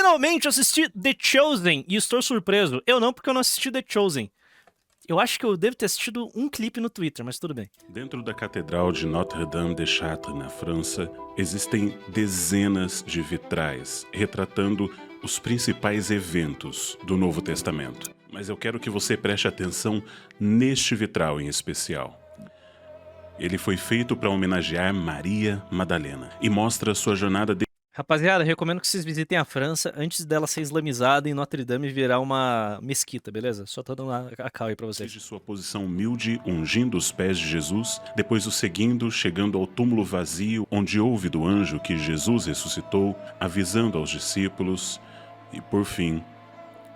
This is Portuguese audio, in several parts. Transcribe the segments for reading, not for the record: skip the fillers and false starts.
Finalmente assisti The Chosen e estou surpreso. Eu não, porque eu não assisti The Chosen. Eu acho que eu devo ter assistido um clipe no Twitter, mas tudo bem. Dentro da Catedral de Notre-Dame de Chartres, na França, existem dezenas de vitrais retratando os principais eventos do Novo Testamento. Mas eu quero que você preste atenção neste vitral em especial. Ele foi feito para homenagear Maria Madalena e mostra sua jornada Rapaziada, recomendo que vocês visitem a França antes dela ser islamizada e Notre Dame virar uma mesquita, beleza? Só tô dando a cal aí pra vocês. desde sua posição humilde, ungindo os pés de Jesus, depois o seguindo, chegando ao túmulo vazio, onde ouve do anjo que Jesus ressuscitou, avisando aos discípulos, e por fim,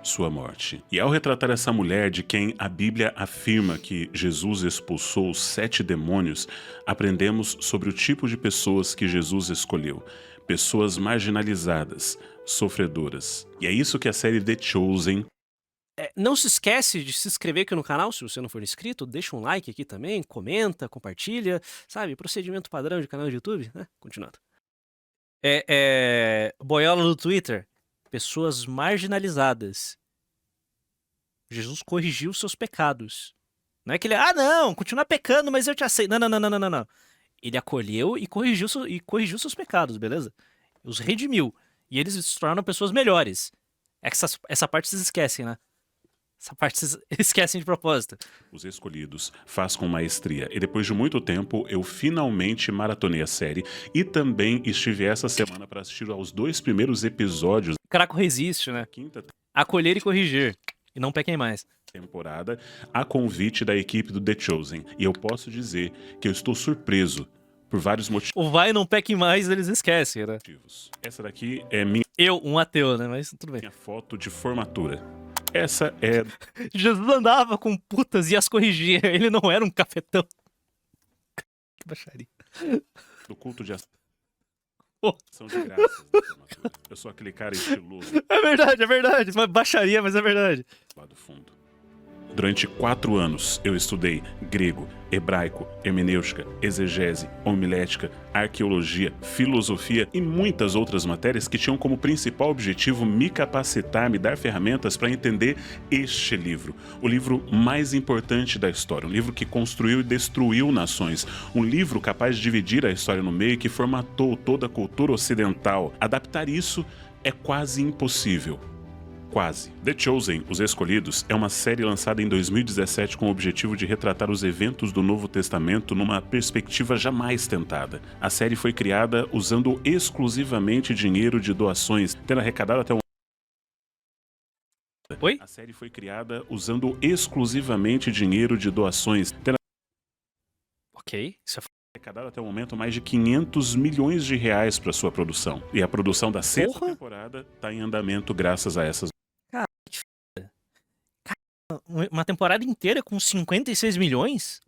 sua morte. E ao retratar essa mulher de quem a Bíblia afirma que Jesus expulsou os 7 demônios, aprendemos sobre o tipo de pessoas que Jesus escolheu. Pessoas marginalizadas, sofredoras. E é isso que a série The Chosen... Não se esquece de se inscrever aqui no canal, se você não for inscrito, deixa um like aqui também, comenta, compartilha, sabe? Procedimento padrão de canal de YouTube, né? Continuando. Boiola no Twitter, pessoas marginalizadas. Jesus corrigiu seus pecados. Não é que ele, não, continua pecando, mas eu te aceito. Não. Ele acolheu e corrigiu seus pecados, beleza? Os redimiu. E eles se tornaram pessoas melhores. Essa parte vocês esquecem, né? Essa parte vocês esquecem de propósito. Os escolhidos faz com maestria. E depois de muito tempo, eu finalmente maratonei a série. E também estive essa semana para assistir aos 2 primeiros episódios. Caraca, resiste, né? Quinta Acolher e corrigir. E não pequem mais. Temporada, a convite da equipe do The Chosen. E eu posso dizer que eu estou surpreso por vários motivos. O vai não peque mais, eles esquecem, né? Essa daqui é minha Um ateu, né? Mas tudo bem. foto de formatura. Essa é... Jesus andava com putas e as corrigia. Ele não era um cafetão. Que baixaria. do culto de ação Oh. de graças da formatura. Eu sou aquele cara estiloso É verdade. Mas baixaria, mas é verdade. lá do fundo. Durante 4 anos, eu estudei grego, hebraico, hermenêutica, exegese, homilética, arqueologia, filosofia e muitas outras matérias que tinham como principal objetivo me capacitar, me dar ferramentas para entender este livro. O livro mais importante da história, um livro que construiu e destruiu nações, um livro capaz de dividir a história no meio e que formatou toda a cultura ocidental. Adaptar isso é quase impossível. Quase. The Chosen, Os Escolhidos, é uma série lançada em 2017 com o objetivo de retratar os eventos do Novo Testamento numa perspectiva jamais tentada. A série foi criada usando exclusivamente dinheiro de doações, tendo arrecadado até Oi? A série foi criada usando exclusivamente dinheiro de doações, tendo Ok, isso é arrecadado até o momento mais de 500 milhões de reais para sua produção. E a produção da 6ª temporada está em andamento graças a essas... uma temporada inteira com 56 milhões?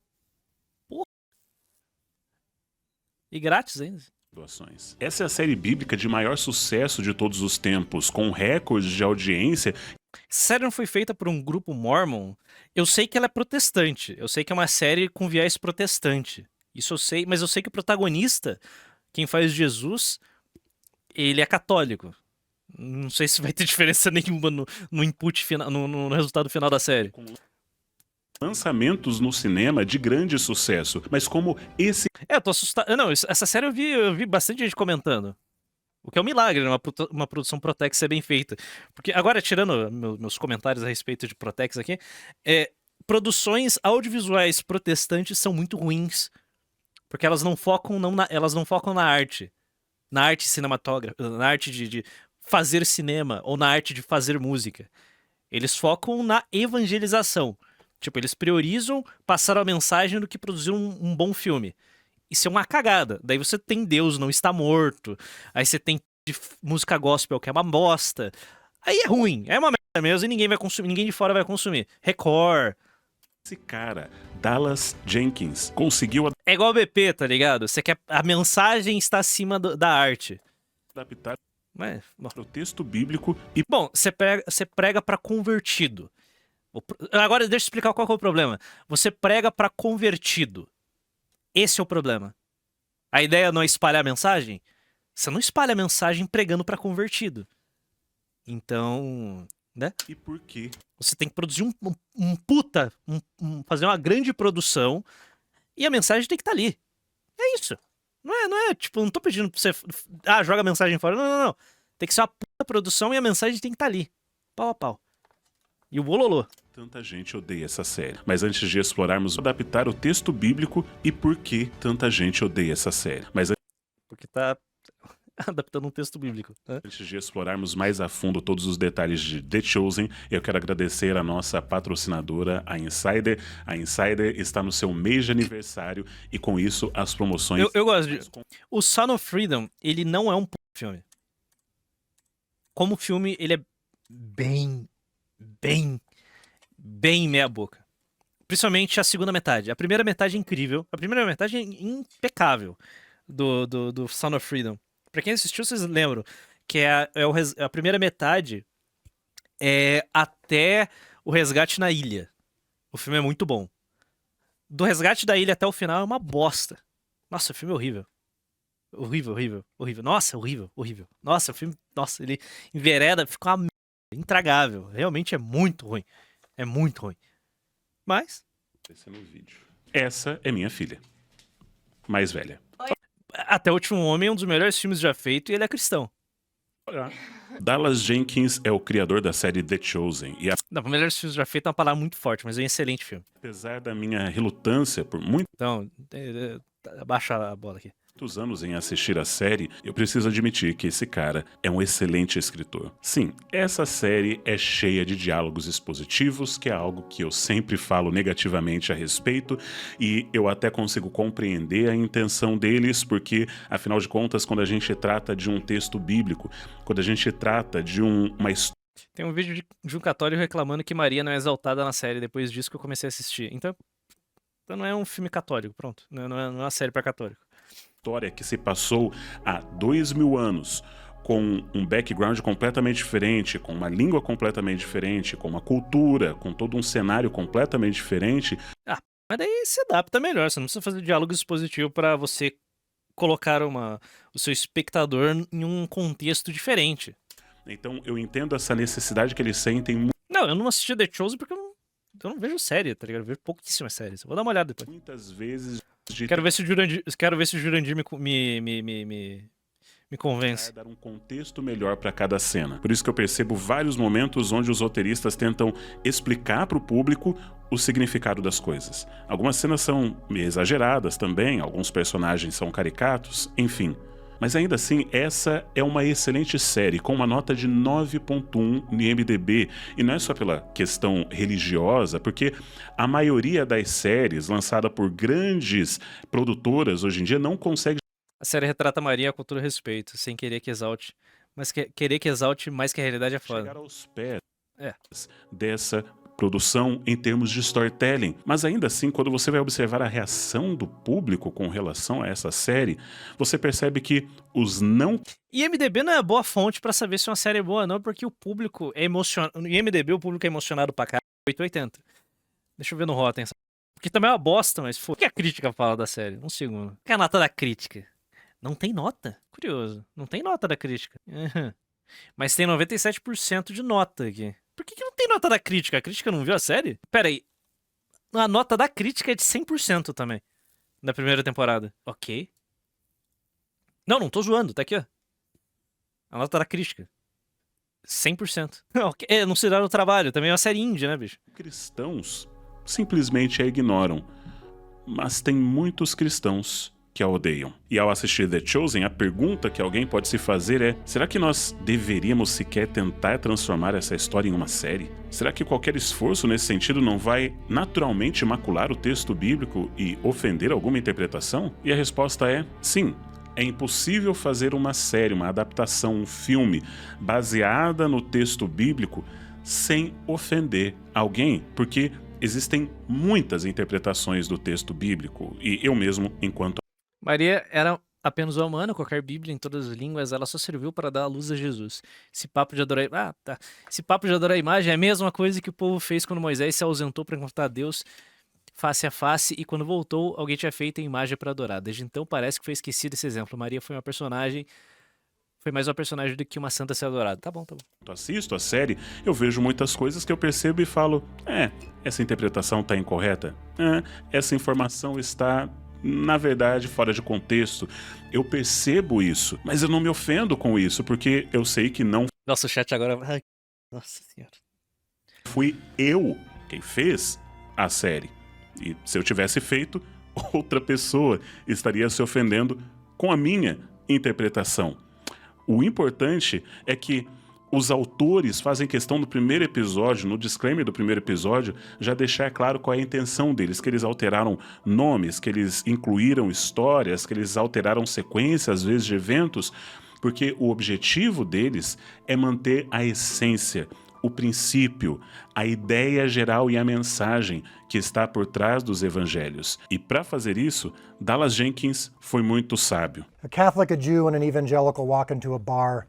Porra. E grátis ainda. doações. Essa é a série bíblica de maior sucesso de todos os tempos, com recordes de audiência. Essa série não foi feita por um grupo mormon? Eu sei que ela é protestante. Eu sei que é uma série com viés protestante. Isso eu sei, mas eu sei que o protagonista, quem faz Jesus, ele é católico. Não sei se vai ter diferença nenhuma no input final, no resultado final da série. Com lançamentos no cinema de grande sucesso, mas como esse... Eu tô assustado. Não, essa série eu vi bastante gente comentando. O que é um milagre, né? Uma produção Protex ser bem feita. Porque agora, tirando meus comentários a respeito de Protex aqui, produções audiovisuais protestantes são muito ruins. Porque elas não focam na arte. Na arte cinematográfica, na arte de fazer cinema ou na arte de fazer música. Eles focam na evangelização. Tipo, eles priorizam passar a mensagem do que produzir um bom filme. Isso é uma cagada. Daí você tem Deus Não Está Morto. Aí você tem música gospel, que é uma bosta. Aí é ruim. É uma merda mesmo e ninguém vai consumir, ninguém de fora vai consumir. Record. Esse cara, Dallas Jenkins, conseguiu É igual o BP, tá ligado? Você quer... A mensagem está acima da arte. adaptar Mas, bom. o texto bíblico e... Bom, você prega pra convertido. Agora deixa eu explicar qual que é o problema. Você prega pra convertido. Esse é o problema. A ideia não é espalhar a mensagem? Você não espalha a mensagem pregando pra convertido. Então, né? E por quê? Você tem que produzir fazer uma grande produção e a mensagem tem que estar ali. É isso. Não é, tipo, não tô pedindo pra você, joga a mensagem fora. Não, não, não. Tem que ser uma puta produção e a mensagem tem que estar ali. Pau a pau. E o bololô. Tanta gente odeia essa série. Mas antes de explorarmos adaptar o texto bíblico e por que tanta gente odeia essa série. Mas Porque tá adaptando um texto bíblico, né? antes de explorarmos mais a fundo todos os detalhes de The Chosen, eu quero agradecer a nossa patrocinadora, a Insider. A Insider está no seu mês de aniversário e com isso as promoções... Eu gosto de... O Son of Freedom, ele não é um filme. Como filme, ele é bem meia boca. Principalmente a segunda metade. A primeira metade é incrível. A primeira metade é impecável do Son of Freedom. Pra quem assistiu, vocês lembram que a primeira metade é até o resgate na ilha. O filme é muito bom. Do resgate da ilha até o final é uma bosta. Nossa, o filme é horrível. Horrível, horrível, horrível. Nossa, horrível, horrível. Nossa, o filme... Nossa, ele envereda, fica uma merda, intragável. Realmente é muito ruim. É muito ruim. Mas... Essa é minha filha. Mais velha. Até o Último Homem é um dos melhores filmes já feito e ele é cristão. Dallas Jenkins é o criador da série The Chosen. E Não, o melhores filmes já feito é uma palavra muito forte, mas é um excelente filme. apesar da minha relutância por muitos Então, abaixa a bola aqui. anos em assistir a série, eu preciso admitir que esse cara é um excelente escritor. Sim, essa série é cheia de diálogos expositivos, que é algo que eu sempre falo negativamente a respeito, e eu até consigo compreender a intenção deles, porque, afinal de contas, quando a gente trata de um texto bíblico, quando a gente trata de uma história... Tem um vídeo de um católico reclamando que Maria não é exaltada na série depois disso que eu comecei a assistir. Então não é um filme católico, pronto. Não é uma série pra católico. História que se passou há 2000 anos, com um background completamente diferente, com uma língua completamente diferente, com uma cultura, com todo um cenário completamente diferente. Mas daí se adapta melhor, você não precisa fazer diálogo expositivo pra você colocar o seu espectador em um contexto diferente. Então eu entendo essa necessidade que eles sentem Não, eu não assisti The Chosen porque eu não vejo série, tá ligado? Eu vejo pouquíssimas séries. Eu vou dar uma olhada depois. muitas vezes de Quero ver se o Jurandir me convence. dar um contexto melhor para cada cena. Por isso que eu percebo vários momentos onde os roteiristas tentam explicar para o público o significado das coisas. Algumas cenas são meio exageradas também, alguns personagens são caricatos, enfim. Mas ainda assim, essa é uma excelente série, com uma nota de 9.1 no IMDb. E não é só pela questão religiosa, porque a maioria das séries lançadas por grandes produtoras hoje em dia não consegue A série retrata Maria com todo respeito, sem querer que exalte. Mas querer que exalte mais que a realidade é foda. chegar aos pés É. dessa produção em termos de storytelling. Mas ainda assim, quando você vai observar a reação do público com relação a essa série, você percebe que os não... E IMDb não é boa fonte pra saber se uma série é boa, não, porque o público é emocionado. No IMDb o público é emocionado pra caralho. 880. Deixa eu ver no Rotten. Porque também é uma bosta, mas foda. O que a crítica fala da série? Um segundo. O que é a nota da crítica? Não tem nota? Curioso. Não tem nota da crítica. Uhum. Mas tem 97% de nota aqui. Por que não tem nota da crítica? A crítica não viu a série? Pera aí. A nota da crítica é de 100% também. Na primeira temporada. Ok. Não tô zoando. Tá aqui, ó. A nota da crítica. 100%. Ok, não se dá no trabalho. Também é uma série indie, né, bicho? cristãos simplesmente a ignoram. Mas tem muitos cristãos que a odeiam. E ao assistir The Chosen, a pergunta que alguém pode se fazer é: será que nós deveríamos sequer tentar transformar essa história em uma série? Será que qualquer esforço nesse sentido não vai naturalmente macular o texto bíblico e ofender alguma interpretação? E a resposta é sim. É impossível fazer uma série, uma adaptação, um filme baseada no texto bíblico sem ofender alguém, porque existem muitas interpretações do texto bíblico e eu mesmo, enquanto Maria era apenas uma humana, qualquer bíblia em todas as línguas, ela só serviu para dar a luz a Jesus. Esse papo de adorar... Ah, tá. Esse papo de adorar a imagem é a mesma coisa que o povo fez quando Moisés se ausentou para encontrar Deus face a face e quando voltou, alguém tinha feito a imagem para adorar. Desde então parece que foi esquecido esse exemplo. Maria foi uma personagem Foi mais uma personagem do que uma santa ser adorada. Tá bom, tá bom. assisto a série, eu vejo muitas coisas que eu percebo e falo: essa interpretação está incorreta. Essa informação está, na verdade, fora de contexto. Eu percebo isso, mas eu não me ofendo com isso, porque eu sei que não Nossa, o chat agora... Ai, nossa senhora. fui eu quem fez a série. E se eu tivesse feito, outra pessoa estaria se ofendendo com a minha interpretação. O importante é que os autores fazem questão no primeiro episódio, no disclaimer do primeiro episódio, já deixar claro qual é a intenção deles, que eles alteraram nomes, que eles incluíram histórias, que eles alteraram sequências, às vezes, de eventos, porque o objetivo deles é manter a essência, o princípio, a ideia geral e a mensagem que está por trás dos evangelhos. E para fazer isso, Dallas Jenkins foi muito sábio. A Catholic, a Jew, and an evangelical walk into a bar.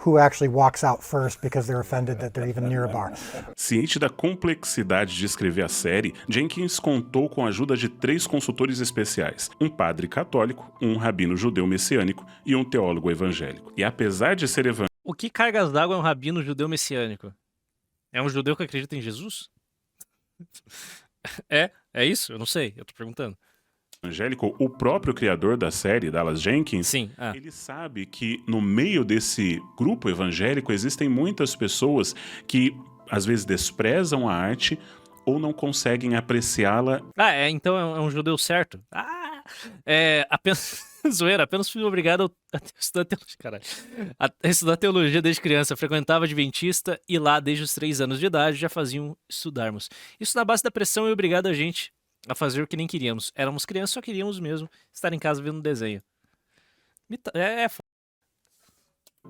Who actually walks out first because they're offended that they're even near a bar? Ciente da complexidade de escrever a série, Jenkins contou com a ajuda de 3 consultores especiais: um padre católico, um rabino judeu messiânico e um teólogo evangélico. E apesar de ser O que cargas d'água é um rabino judeu messiânico? É um judeu que acredita em Jesus? É isso? Eu não sei, eu tô perguntando. evangélico, o próprio criador da série, Dallas Jenkins, Sim, ele sabe que no meio desse grupo evangélico existem muitas pessoas que às vezes desprezam a arte ou não conseguem apreciá-la. Então é um judeu certo. Apenas... Zoeira, apenas fui obrigado a estudar teologia, caralho. A estudar teologia desde criança. Frequentava Adventista e lá, desde os 3 anos de idade, já faziam estudarmos. Isso na base da pressão e obrigado a gente a fazer o que nem queríamos. Éramos crianças, só queríamos mesmo estar em casa vendo um desenho.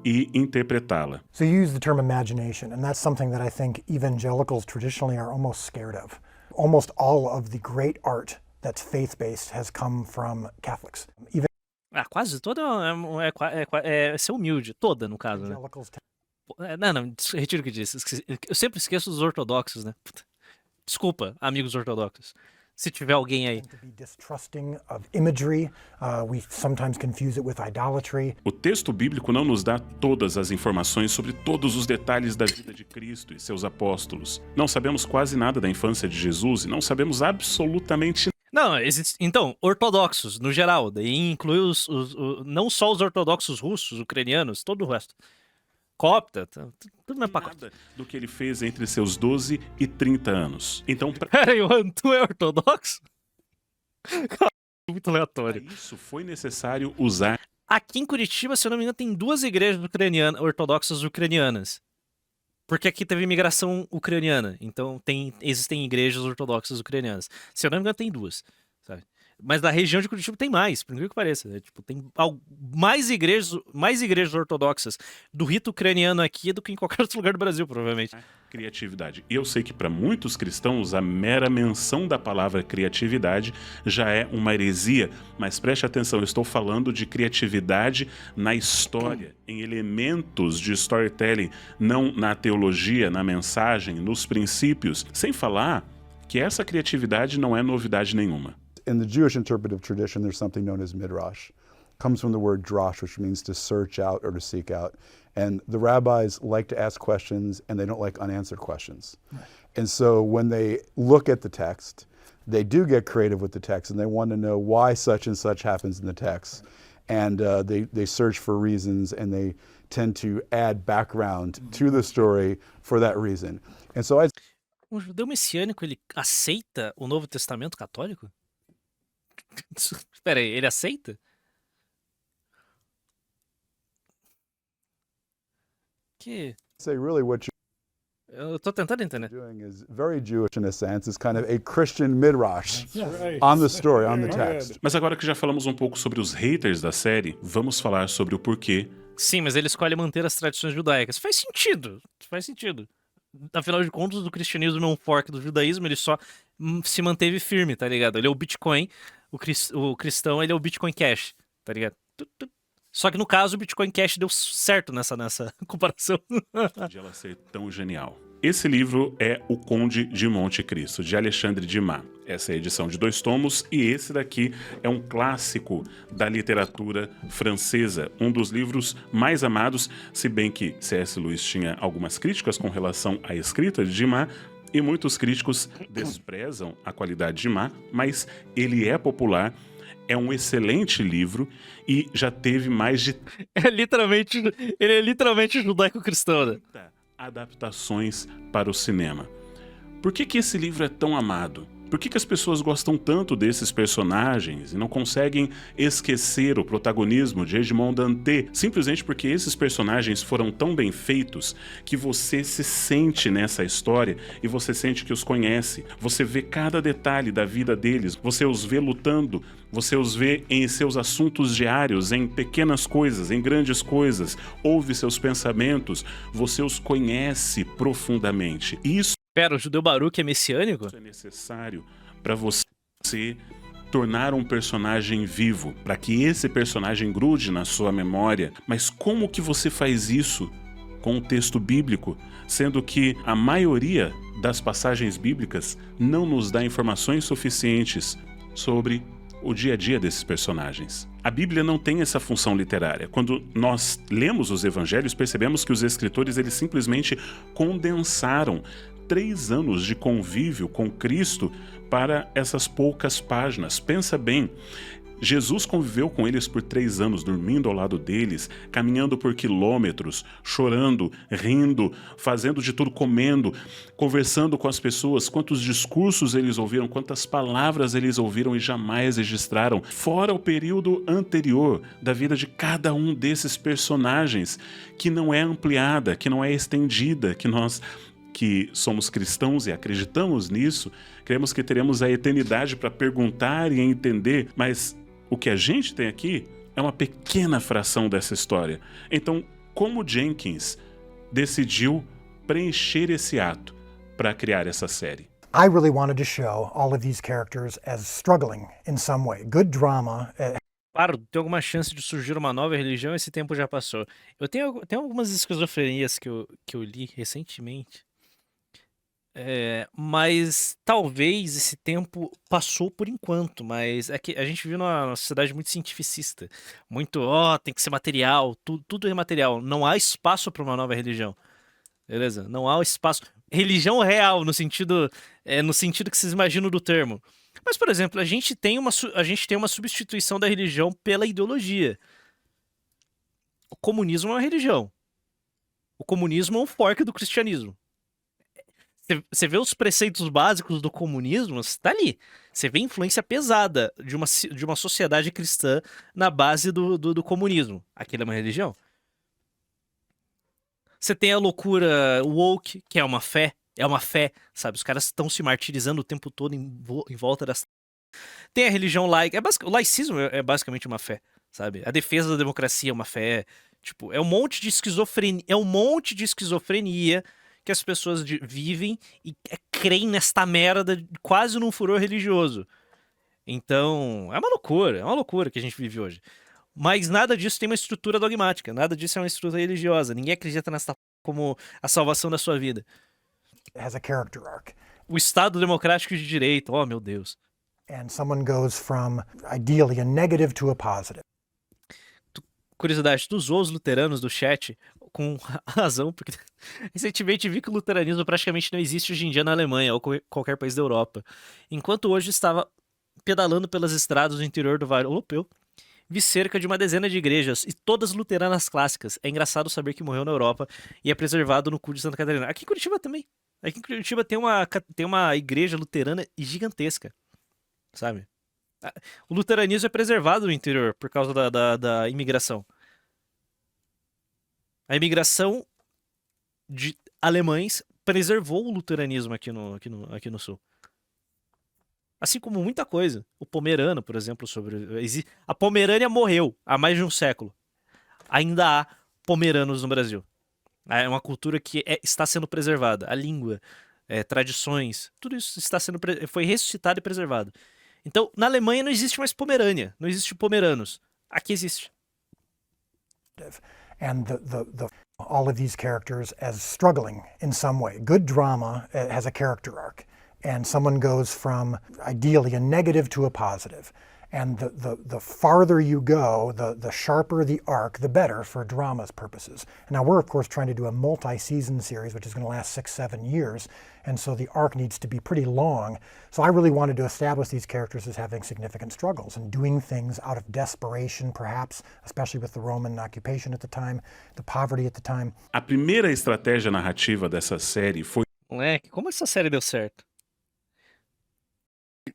E interpretá-la. So you use the term imagination, and that's something that I think evangelicals traditionally are almost scared of. Almost all of the great art that's faith-based has come from Catholics. Quase toda é ser humilde. Toda, no caso, né? Evangelicals Não, retiro o que disse. Eu sempre esqueço dos ortodoxos, né? Puta. Desculpa, amigos ortodoxos. Se tiver alguém aí. tend to be distrusting of imagery. We sometimes confuse it with idolatry. O texto bíblico não nos dá todas as informações sobre todos os detalhes da vida de Cristo e seus apóstolos. Não sabemos quase nada da infância de Jesus e não sabemos absolutamente Não, então, ortodoxos, no geral. Daí inclui não só os ortodoxos russos, ucranianos, todo o resto. Copta, tudo mais pacote. nada do que ele fez entre seus 12 e 30 anos. Então, para Peraí, tu é ortodoxo? Cara, muito aleatório. isso foi necessário usar Aqui em Curitiba, se eu não me engano, tem 2 igrejas ortodoxas ucranianas. Porque aqui teve imigração ucraniana. Então existem igrejas ortodoxas ucranianas. Se eu não me engano, tem 2. Sabe? Mas na região de Curitiba tem mais, por incrível que pareça. Tem mais igrejas ortodoxas do rito ucraniano aqui do que em qualquer outro lugar do Brasil, provavelmente. criatividade. E eu sei que para muitos cristãos a mera menção da palavra criatividade já é uma heresia, mas preste atenção, eu estou falando de criatividade na história, em elementos de storytelling, não na teologia, na mensagem, nos princípios, sem falar que essa criatividade não é novidade nenhuma. In the Jewish interpretive tradition, there's something known as midrash. It comes from the word drash, which means to search out or to seek out. And the rabbis like to ask questions, and they don't like unanswered questions. And so when they look at the text, they do get creative with the text, and they want to know why such and such happens in the text. And they search for reasons, and they tend to add background to the story for that reason. And so Um judeu messiânico, ele aceita o Novo Testamento católico? Espera aí, ele aceita? Que... say really what Eu tô tentando entender. you're doing is very Jewish in a sense. It's kind of a Christian midrash on the story, on the text. Mas agora que já falamos um pouco sobre os haters da série, vamos falar sobre o porquê. Sim, mas ele escolhe manter as tradições judaicas. Faz sentido, faz sentido. Afinal de contas, o cristianismo não é um fork do judaísmo, ele só se manteve firme, tá ligado? Ele é o Bitcoin, o cristão, ele é o Bitcoin Cash, tá ligado? Só que no caso, o Bitcoin Cash deu certo nessa comparação. De ela ser tão genial. Esse livro é O Conde de Monte Cristo, de Alexandre Dumas. Essa é a edição de 2 tomos e esse daqui é um clássico da literatura francesa, um dos livros mais amados, se bem que C.S. Lewis tinha algumas críticas com relação à escrita de Dumas, e muitos críticos desprezam a qualidade de Dumas, mas ele é popular, é um excelente livro e já teve mais de Ele é literalmente judaico-cristão, né? 30 adaptações para o cinema. Por que que esse livro é tão amado? Por que que as pessoas gostam tanto desses personagens e não conseguem esquecer o protagonismo de Edmond Dantès? Simplesmente porque esses personagens foram tão bem feitos que você se sente nessa história e você sente que os conhece. Você vê cada detalhe da vida deles, você os vê lutando, você os vê em seus assuntos diários, em pequenas coisas, em grandes coisas, ouve seus pensamentos, você os conhece profundamente. Isso Pera, o judeu Baruch é messiânico? é necessário para você tornar um personagem vivo, para que esse personagem grude na sua memória. Mas como que você faz isso com o texto bíblico, sendo que a maioria das passagens bíblicas não nos dá informações suficientes sobre o dia a dia desses personagens? A Bíblia não tem essa função literária. Quando nós lemos os evangelhos, percebemos que os escritores eles simplesmente condensaram 3 anos de convívio com Cristo para essas poucas páginas. Pensa bem, Jesus conviveu com eles por 3 anos, dormindo ao lado deles, caminhando por quilômetros, chorando, rindo, fazendo de tudo, comendo, conversando com as pessoas. Quantos discursos eles ouviram, quantas palavras eles ouviram e jamais registraram. Fora o período anterior da vida de cada um desses personagens, que não é ampliada, que não é estendida, que nós que somos cristãos e acreditamos nisso, cremos que teremos a eternidade para perguntar e entender, mas o que a gente tem aqui é uma pequena fração dessa história. Então, como Jenkins decidiu preencher esse ato para criar essa série? I really wanted to show all of these characters as struggling in some way. Good drama. Claro, tem alguma chance de surgir uma nova religião, esse tempo já passou. Eu tenho algumas esquizofrenias que eu li recentemente. Mas talvez esse tempo passou por enquanto, mas é que a gente vive numa sociedade muito cientificista, muito, tem que ser material, tudo é material, não há espaço para uma nova religião, beleza? Não há espaço, religião real, no sentido que vocês imaginam do termo. Mas, por exemplo, a gente tem uma substituição da religião pela ideologia. O comunismo é uma religião. O comunismo é um fork do cristianismo. Você vê os preceitos básicos do comunismo, está ali. Você vê a influência pesada de uma sociedade cristã na base do comunismo. Aquilo é uma religião. Você tem a loucura woke, que é uma fé, sabe? Os caras estão se martirizando o tempo todo em volta das... Tem a religião laica, o laicismo é basicamente uma fé, sabe? A defesa da democracia é uma fé. Tipo, é um monte de esquizofrenia que as pessoas vivem e creem nesta merda quase num furor religioso. Então, é uma loucura que a gente vive hoje. Mas nada disso tem uma estrutura dogmática, nada disso é uma estrutura religiosa. Ninguém acredita nesta como a salvação da sua vida. Has a character arc. O Estado Democrático de Direito, oh meu Deus. And someone goes from ideally a negative to a positive. Curiosidade, tu usou os luteranos do chat com razão, porque recentemente vi que o luteranismo praticamente não existe hoje em dia na Alemanha ou qualquer país da Europa. Enquanto hoje estava pedalando pelas estradas do interior do Vale Europeu, vi cerca de uma dezena de igrejas, e todas luteranas clássicas. É engraçado saber que morreu na Europa e é preservado no cu de Santa Catarina. Aqui em Curitiba também. Aqui em Curitiba tem uma igreja luterana gigantesca, sabe? O luteranismo é preservado no interior por causa da imigração. A imigração de alemães preservou o luteranismo aqui no sul. Assim como muita coisa. O Pomerano, por exemplo, a Pomerânia morreu há mais de um século. Ainda há pomeranos no Brasil. É uma cultura que está sendo preservada. A língua, tradições, tudo isso foi ressuscitado e preservado. Então, na Alemanha não existe mais Pomerânia, não existe pomeranos. Aqui existe. and all of these characters as struggling in some way. Good drama has a character arc, and someone goes from ideally a negative to a positive. And the farther you go, the sharper the arc, the better for drama's purposes. Now we're of course trying to do a multi-season series, which is going to last 6-7 years, and so the arc needs to be pretty long. So I really wanted to establish these characters as having significant struggles and doing things out of desperation, perhaps, especially with the Roman occupation at the time, the poverty at the time. A primeira estratégia narrativa dessa série foi Moleque, como essa série deu certo?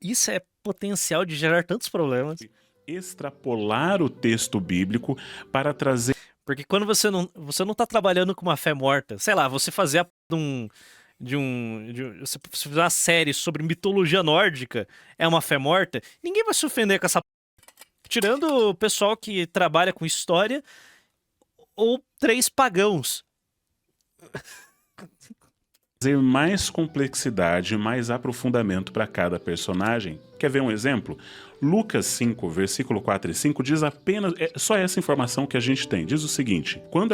Isso é potencial de gerar tantos problemas. extrapolar o texto bíblico para trazer Porque quando você não tá trabalhando com uma fé morta, sei lá, você fazer você fazer uma série sobre mitologia nórdica é uma fé morta, ninguém vai se ofender com essa tirando o pessoal que trabalha com história ou 3 pagãos. mais complexidade, mais aprofundamento para cada personagem. Quer ver um exemplo? Lucas 5, versículo 4 e 5 diz apenas, só essa informação que a gente tem. Diz o seguinte: quando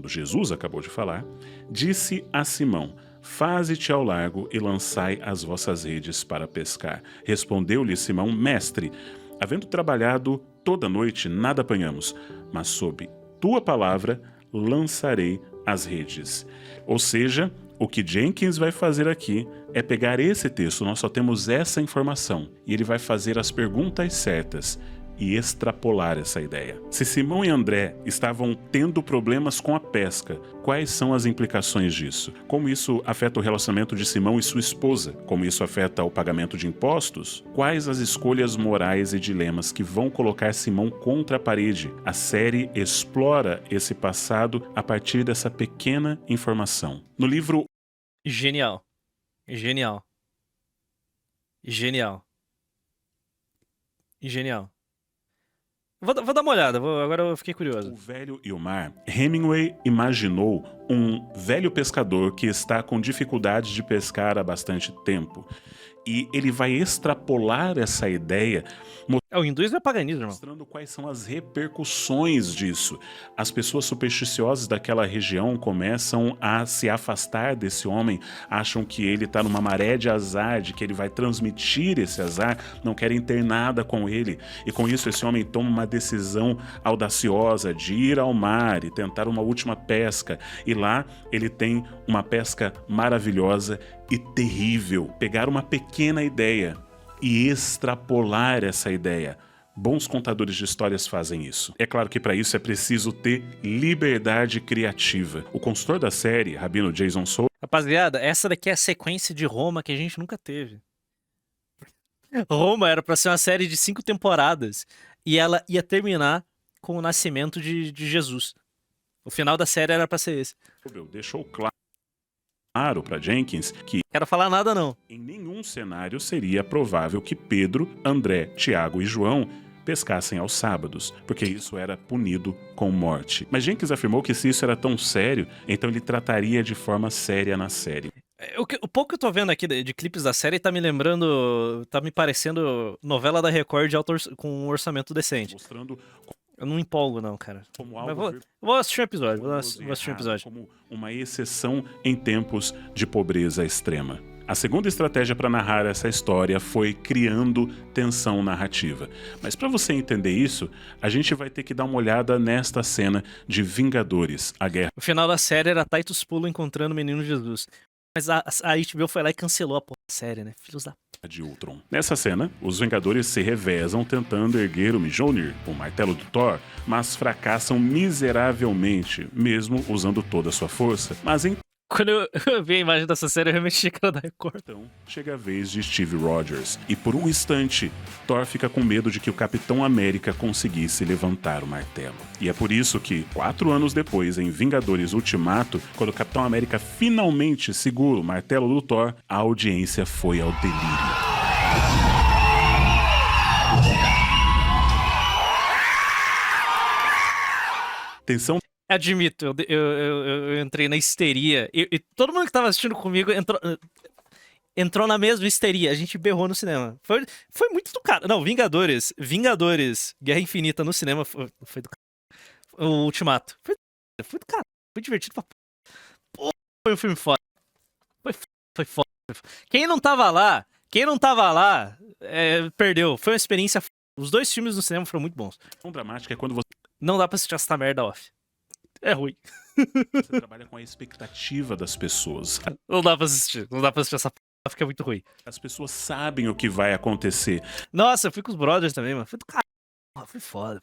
Jesus acabou de falar, disse a Simão: faze-te ao largo e lançai as vossas redes para pescar. Respondeu-lhe Simão: mestre, havendo trabalhado toda a noite, nada apanhamos, mas sob tua palavra lançarei as redes. Ou seja, o que Jenkins vai fazer aqui é pegar esse texto, nós só temos essa informação, e ele vai fazer as perguntas certas e extrapolar essa ideia. Se Simão e André estavam tendo problemas com a pesca, quais são as implicações disso? Como isso afeta o relacionamento de Simão e sua esposa? Como isso afeta o pagamento de impostos? Quais as escolhas morais e dilemas que vão colocar Simão contra a parede? A série explora esse passado a partir dessa pequena informação. No livro Genial. Genial. Genial. Genial. Vou dar uma olhada, agora eu fiquei curioso. O Velho e o Mar, Hemingway imaginou um velho pescador que está com dificuldade de pescar há bastante tempo. E ele vai extrapolar essa ideia, O hinduísmo é paganismo, irmão. mostrando quais são as repercussões disso. As pessoas supersticiosas daquela região começam a se afastar desse homem, acham que ele está numa maré de azar, de que ele vai transmitir esse azar, não querem ter nada com ele. E com isso esse homem toma uma decisão audaciosa de ir ao mar e tentar uma última pesca. E lá ele tem uma pesca maravilhosa e terrível. Pegar uma pequena ideia e extrapolar essa ideia. Bons contadores de histórias fazem isso. É claro que para isso é preciso ter liberdade criativa. O consultor da série, Rabino Jason Souza, Rapaziada, essa daqui é a sequência de Roma que a gente nunca teve. Roma era pra ser uma série de 5 temporadas e ela ia terminar com o nascimento de Jesus. O final da série era pra ser esse. deixou claro para Jenkins que Quero falar nada não. em nenhum cenário seria provável que Pedro, André, Tiago e João pescassem aos sábados, porque isso era punido com morte. Mas Jenkins afirmou que se isso era tão sério, então ele trataria de forma séria na série. O pouco que eu tô vendo aqui de clipes da série tá me parecendo novela da Record com um orçamento decente. Mostrando Eu não empolgo não, cara. como Mas algo vou assistir um episódio, vou virtuoso e assistir um errado, episódio. como uma exceção em tempos de pobreza extrema. A segunda estratégia para narrar essa história foi criando tensão narrativa. Mas para você entender isso, a gente vai ter que dar uma olhada nesta cena de Vingadores, a Guerra O final da série era Titus Pulo encontrando o menino Jesus. Mas a HBO foi lá e cancelou a porra da série, né? Filhos da... de Ultron. Nessa cena, os Vingadores se revezam tentando erguer o Mjolnir, o martelo do Thor, mas fracassam miseravelmente, mesmo usando toda a sua força. Mas Quando eu vi a imagem dessa série, eu realmente achei que era da Record. então chega a vez de Steve Rogers, e por um instante, Thor fica com medo de que o Capitão América conseguisse levantar o martelo. E é por isso que, 4 anos depois, em Vingadores Ultimato, quando o Capitão América finalmente segura o martelo do Thor, a audiência foi ao delírio. Tensão Admito, eu entrei na histeria. E todo mundo que tava assistindo comigo entrou na mesma histeria. A gente berrou no cinema. Foi muito do cara. Não, Vingadores, Guerra Infinita no cinema foi do cara. O Ultimato. Foi do cara. Foi divertido pra pô. Foi um filme foda. Foi foda. Quem não tava lá, perdeu. Foi uma experiência foda. Os 2 filmes no cinema foram muito bons. A dramática é quando você Não dá pra assistir essa merda off. É ruim. trabalha com a expectativa das pessoas. Não dá pra assistir. Não dá pra assistir essa porra. Fica muito ruim. As pessoas sabem o que vai acontecer, Nossa, eu fui com os brothers também, mano. Foi do caralho. Foi foda.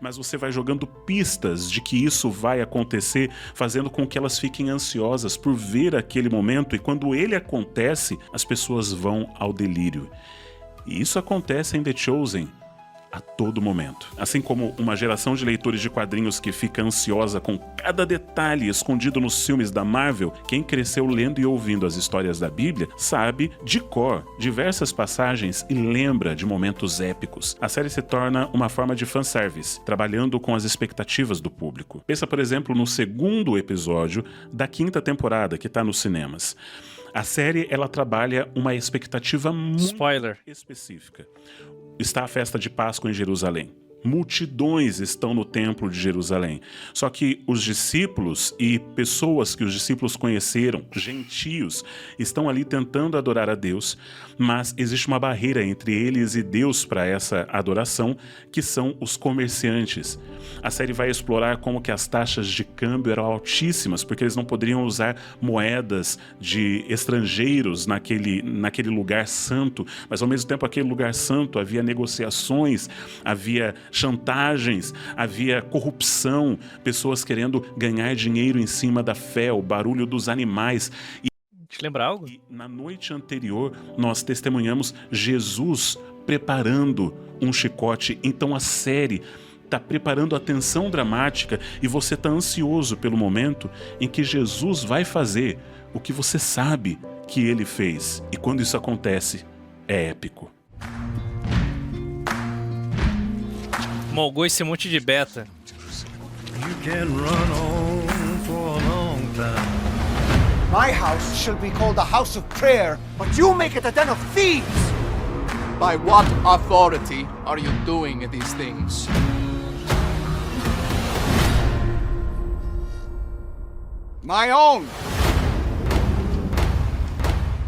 mas você vai jogando pistas de que isso vai acontecer, fazendo com que elas fiquem ansiosas por ver aquele momento, e quando ele acontece, as pessoas vão ao delírio. E isso acontece em The Chosen a todo momento. Assim como uma geração de leitores de quadrinhos que fica ansiosa com cada detalhe escondido nos filmes da Marvel, quem cresceu lendo e ouvindo as histórias da Bíblia sabe de cor diversas passagens e lembra de momentos épicos. A série se torna uma forma de fanservice, trabalhando com as expectativas do público. Pensa, por exemplo, no 2º episódio da 5ª temporada que está nos cinemas. A série, ela trabalha uma expectativa muito Spoiler. específica. Está a festa de Páscoa em Jerusalém. Multidões estão no templo de Jerusalém. Só que os discípulos e pessoas que os discípulos conheceram, gentios, estão ali tentando adorar a Deus, mas existe uma barreira entre eles e Deus para essa adoração, que são os comerciantes. A série vai explorar como que as taxas de câmbio eram altíssimas, porque eles não poderiam usar moedas de estrangeiros naquele lugar santo, mas ao mesmo tempo aquele lugar santo havia negociações, havia chantagens, havia corrupção, pessoas querendo ganhar dinheiro em cima da fé, o barulho dos animais. Te lembrar algo? E na noite anterior, nós testemunhamos Jesus preparando um chicote. Então a série está preparando a tensão dramática e você está ansioso pelo momento em que Jesus vai fazer o que você sabe que ele fez. E quando isso acontece, é épico. Molgou esse monte de beta. You can run on for a long time. My house shall be called a house of prayer, but you make it a den of thieves! By what authority are you doing these things? My own!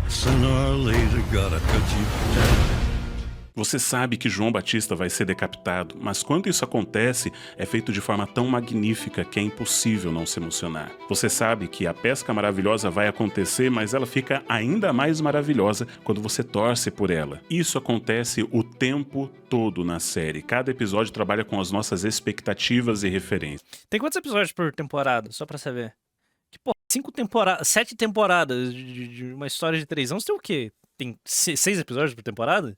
Sooner or later, gotta cut you down. Você sabe que João Batista vai ser decapitado, mas quando isso acontece, é feito de forma tão magnífica que é impossível não se emocionar. Você sabe que a pesca maravilhosa vai acontecer, mas ela fica ainda mais maravilhosa quando você torce por ela. Isso acontece o tempo todo na série. Cada episódio trabalha com as nossas expectativas e referências. Tem quantos episódios por temporada? Só pra saber. Que, pô, 7 temporadas de uma história de 3 anos. Tem o quê? Tem 6 episódios por temporada?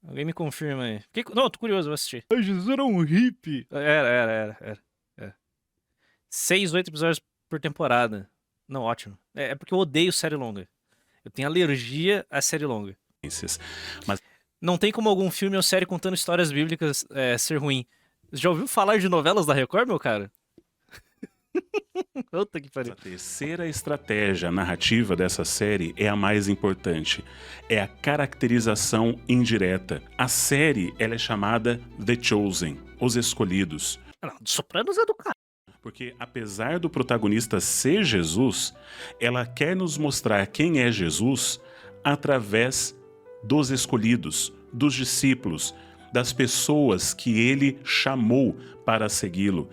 Alguém me confirma aí. Não, tô curioso, vou assistir. Ai, Jesus era um hippie. Era. 6, 8 episódios por temporada. Não, ótimo. É porque eu odeio série longa. Eu tenho alergia à série longa. Mas não tem como algum filme ou série contando histórias bíblicas ser ruim. Você já ouviu falar de novelas da Record, meu cara? Puta que pariu. a terceira estratégia narrativa dessa série é a mais importante. É a caracterização indireta. A série, ela é chamada The Chosen, Os Escolhidos. Não, Sopranos é do cara. Porque apesar do protagonista ser Jesus, ela quer nos mostrar quem é Jesus através dos escolhidos, dos discípulos, das pessoas que ele chamou para segui-lo.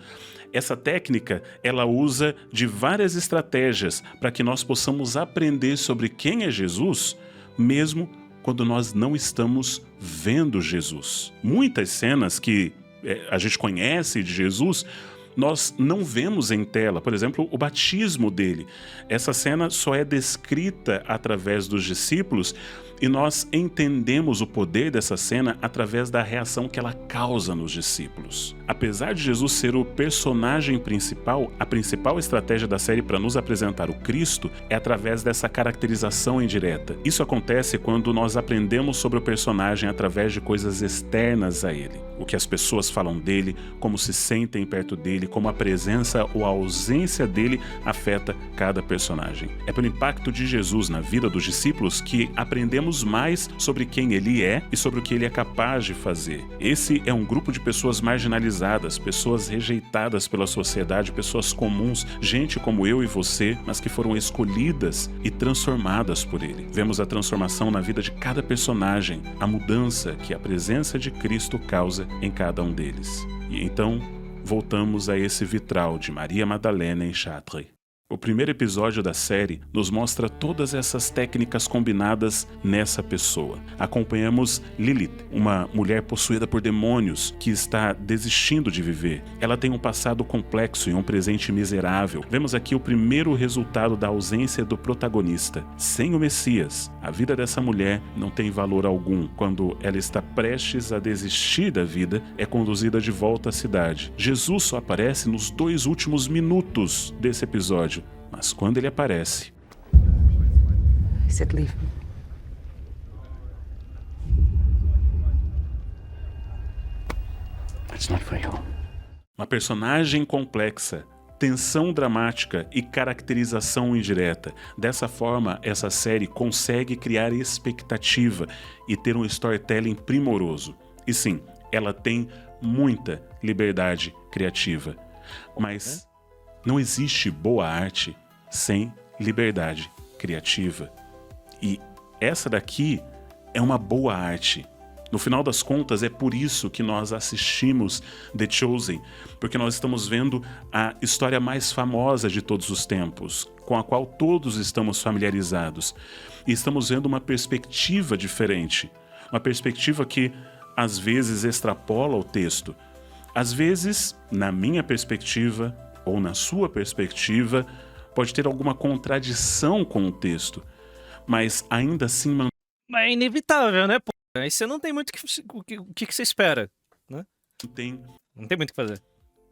Essa técnica, ela usa de várias estratégias para que nós possamos aprender sobre quem é Jesus, mesmo quando nós não estamos vendo Jesus. Muitas cenas que a gente conhece de Jesus, nós não vemos em tela. Por exemplo, o batismo dele. Essa cena só é descrita através dos discípulos e nós entendemos o poder dessa cena através da reação que ela causa nos discípulos. Apesar de Jesus ser o personagem principal, a principal estratégia da série para nos apresentar o Cristo é através dessa caracterização indireta. Isso acontece quando nós aprendemos sobre o personagem através de coisas externas a ele. O que as pessoas falam dele, como se sentem perto dele, dele, como a presença ou a ausência dele afeta cada personagem. É pelo impacto de Jesus na vida dos discípulos que aprendemos mais sobre quem ele é e sobre o que ele é capaz de fazer. Esse é um grupo de pessoas marginalizadas, pessoas rejeitadas pela sociedade, pessoas comuns, gente como eu e você, mas que foram escolhidas e transformadas por ele. Vemos a transformação na vida de cada personagem, a mudança que a presença de Cristo causa em cada um deles. E então, voltamos a esse vitral de Maria Madalena em Chartres. O primeiro episódio da série nos mostra todas essas técnicas combinadas nessa pessoa. Acompanhamos Lilith, uma mulher possuída por demônios que está desistindo de viver. Ela tem um passado complexo e um presente miserável. Vemos aqui o primeiro resultado da ausência do protagonista. Sem o Messias, a vida dessa mulher não tem valor algum. Quando ela está prestes a desistir da vida, é conduzida de volta à cidade. Jesus só aparece nos 2 últimos minutos desse episódio. Mas quando ele aparece, I said leave. It's not for you. uma personagem complexa, tensão dramática e caracterização indireta. Dessa forma, essa série consegue criar expectativa e ter um storytelling primoroso. E sim, ela tem muita liberdade criativa. Mas não existe boa arte sem liberdade criativa. E essa daqui é uma boa arte. No final das contas, é por isso que nós assistimos The Chosen, porque nós estamos vendo a história mais famosa de todos os tempos, com a qual todos estamos familiarizados. E estamos vendo uma perspectiva diferente, uma perspectiva que às vezes extrapola o texto. Às vezes, na minha perspectiva ou na sua perspectiva, pode ter alguma contradição com o texto, mas ainda assim Mas é inevitável, né, pô? Aí você não tem muito o que você espera, né? mantém Não tem muito o que fazer.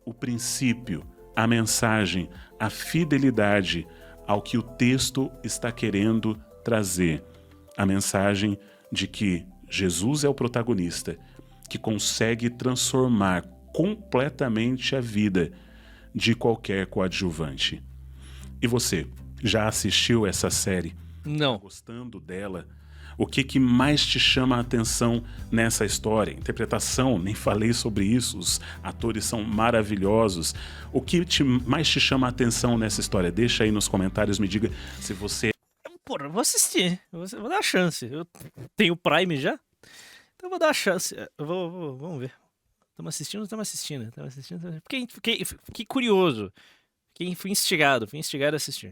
o princípio, a mensagem, a fidelidade ao que o texto está querendo trazer. A mensagem de que Jesus é o protagonista, que consegue transformar completamente a vida de qualquer coadjuvante. E você, já assistiu essa série? Não. Gostando dela? O que mais te chama a atenção nessa história? Interpretação, nem falei sobre isso, os atores são maravilhosos. O que mais te chama a atenção nessa história? Deixa aí nos comentários, me diga se você... Porra, eu vou assistir. Vou dar uma chance. Eu tenho Prime já? Então eu vou dar uma chance. Vamos ver. Estamos assistindo. Fiquei curioso. Fui instigado a assistir.